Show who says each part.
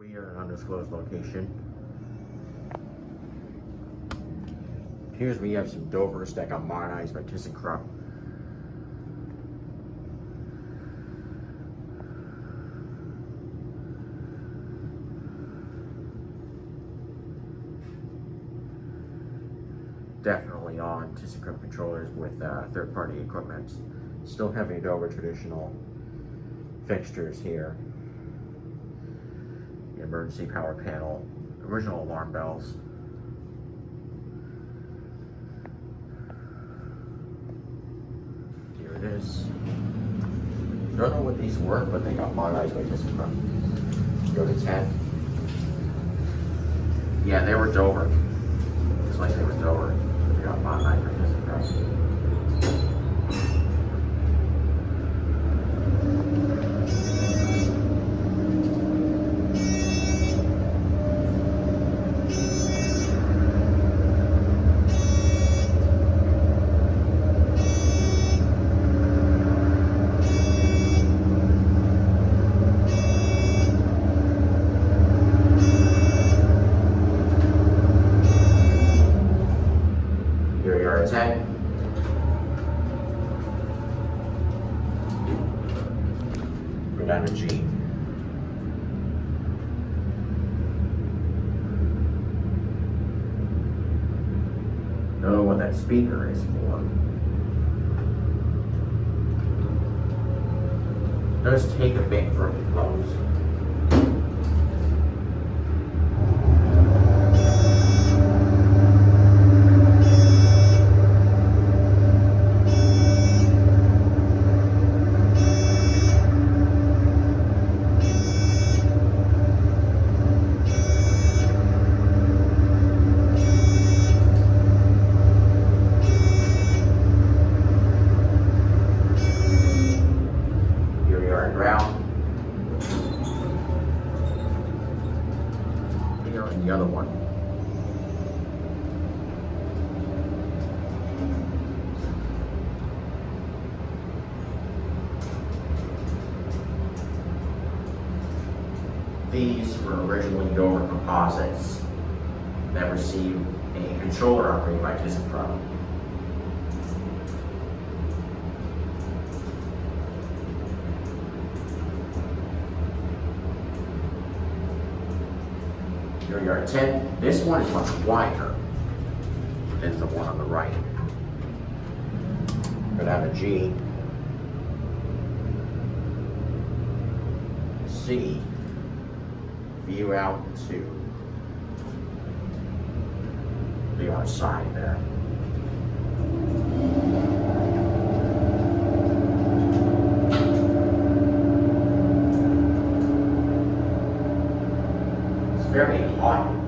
Speaker 1: We are in an undisclosed location. Here's we have some Dovers that got modernized by ThyssenKrupp. Definitely on ThyssenKrupp controllers with third-party equipment. Still heavy Dover traditional fixtures here. The emergency power panel, original alarm bells. Here it is. Don't know what these were, but they got modernized by ThyssenKrupp. Go to 10. Yeah, they were Dover. Just like they were Dover. They got modernized by ThyssenKrupp. Here we are at 10. Go down to G. Don't know what that speaker is for. Does take a bit for it to close. And the other one. These were originally Dover composites that received a controller upgrade by ThyssenKrupp. Here we are at 10. This one is much wider than the one on the right. Go down to G. C. View out to the outside there. Very hot.